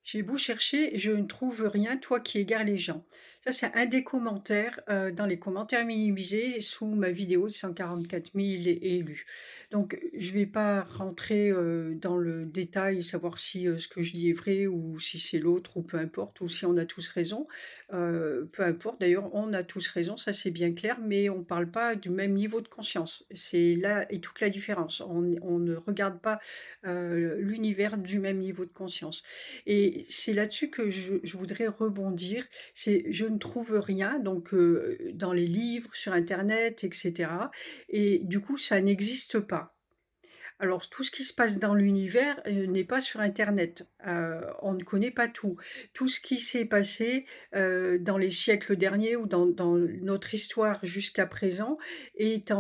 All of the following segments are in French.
J'ai beau chercher, je ne trouve rien, toi qui égares les gens. Ça, c'est un des commentaires, dans les commentaires minimisés sous ma vidéo de 144 000 élus. Donc, je vais pas rentrer, dans le détail et savoir si, ce que je dis est vrai ou si c'est l'autre ou peu importe, ou si on a tous raison. Peu importe, d'ailleurs, on a tous raison, ça c'est bien clair, mais on ne parle pas du même niveau de conscience. C'est là est toute la différence. On ne regarde pas, l'univers du même niveau de conscience. Et c'est là-dessus que je voudrais rebondir. C'est je ne trouve rien donc dans les livres, sur internet et cetera et du coup, ça n'existe pas. Alors tout ce qui se passe dans l'univers, n'est pas sur internet. On ne connaît pas tout. Tout ce qui s'est passé, dans les siècles derniers ou dans notre histoire jusqu'à présent est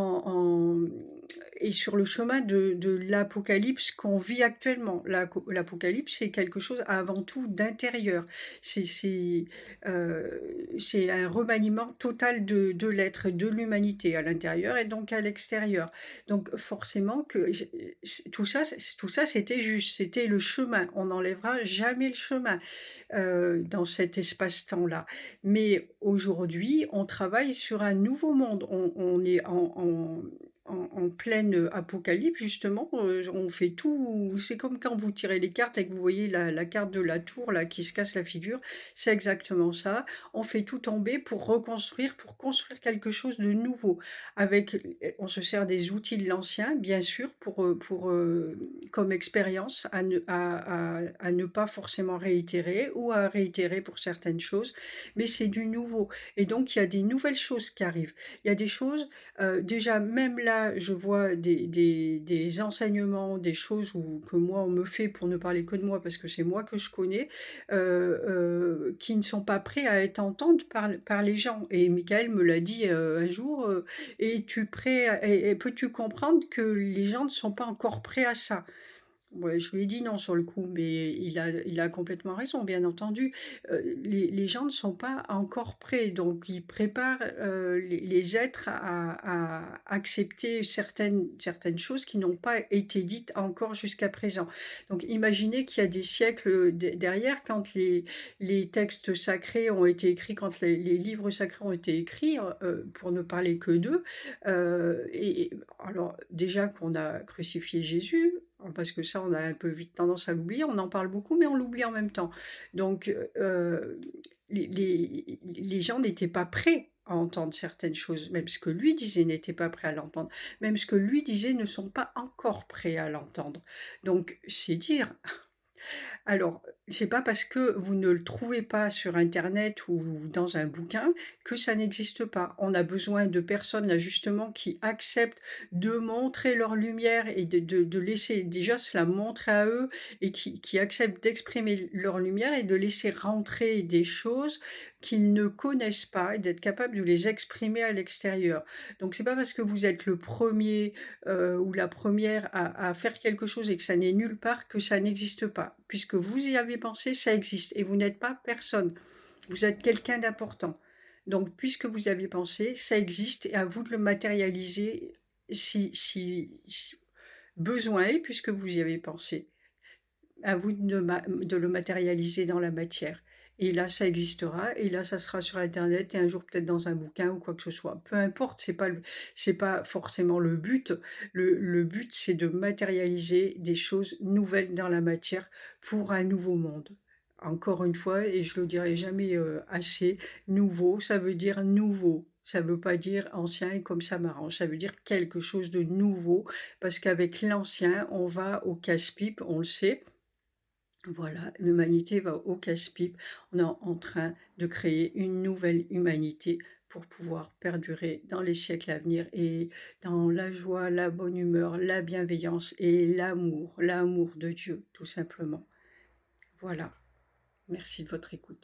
est sur le chemin de l'apocalypse qu'on vit actuellement. L'apocalypse, c'est quelque chose avant tout d'intérieur. C'est c'est, c'est un remaniement total de l'être, de l'humanité à l'intérieur et donc à l'extérieur. Donc forcément que tout ça, c'était juste, c'était le chemin. On n'enlèvera jamais le chemin, dans cet espace-temps-là. Mais aujourd'hui, on travaille sur un nouveau monde. On est en pleine apocalypse justement, on fait tout c'est comme quand vous tirez les cartes et que vous voyez la carte de la tour là qui se casse la figure, c'est exactement ça. On fait tout tomber pour reconstruire, pour construire quelque chose de nouveau avec on se sert des outils de l'ancien, bien sûr, comme expérience à ne pas forcément réitérer ou à réitérer pour certaines choses, mais c'est du nouveau. Et donc, il y a des nouvelles choses qui arrivent. Il y a des choses, déjà, même là, je vois des enseignements, des choses que moi, on me fait pour ne parler que de moi, parce que c'est moi que je connais, qui ne sont pas prêts à être entendus par les gens. Et Michael me l'a dit un jour, es-tu prêt et peux-tu comprendre que les gens ne sont pas encore prêts à ça? Ouais, je lui ai dit non sur le coup, mais il a complètement raison, bien entendu. Les gens ne sont pas encore prêts, donc ils préparent, les êtres à accepter certaines choses qui n'ont pas été dites encore jusqu'à présent. Donc imaginez qu'il y a des siècles, derrière quand les textes sacrés ont été écrits, quand les livres sacrés ont été écrits, pour ne parler que d'eux, et alors déjà qu'on a crucifié Jésus, parce que ça, on a un peu vite tendance à l'oublier. On en parle beaucoup, mais on l'oublie en même temps. Donc, les gens n'étaient pas prêts à entendre certaines choses. Même ce que lui disait n'était pas prêt à l'entendre. Même ce que lui disait ne sont pas encore prêts à l'entendre. Donc, c'est dire. Alors, c'est pas parce que vous ne le trouvez pas sur internet ou dans un bouquin que ça n'existe pas. On a besoin de personnes là justement qui acceptent de montrer leur lumière et de laisser déjà se la montrer à eux et qui acceptent d'exprimer leur lumière et de laisser rentrer des choses qu'ils ne connaissent pas et d'être capables de les exprimer à l'extérieur. Donc c'est pas parce que vous êtes le premier ou la première à faire quelque chose et que ça n'est nulle part que ça n'existe pas. Puisque vous y avez pensé, ça existe et vous n'êtes pas personne. Vous êtes quelqu'un d'important. Donc, puisque vous y avez pensé, ça existe et à vous de le matérialiser si besoin est, puisque vous y avez pensé. À vous de le matérialiser dans la matière. Et là, ça existera, et là, ça sera sur internet, et un jour peut-être dans un bouquin ou quoi que ce soit. Peu importe, c'est pas forcément le but. Le but, c'est de matérialiser des choses nouvelles dans la matière pour un nouveau monde. Encore une fois, et je le dirai jamais assez, nouveau, ça veut dire nouveau. Ça veut pas dire ancien et comme ça m'arrange. Ça veut dire quelque chose de nouveau, parce qu'avec l'ancien, on va au casse-pipe, on le sait. Voilà, l'humanité va au casse-pipe. On est en train de créer une nouvelle humanité pour pouvoir perdurer dans les siècles à venir et dans la joie, la bonne humeur, la bienveillance et l'amour de Dieu, tout simplement. Voilà, merci de votre écoute.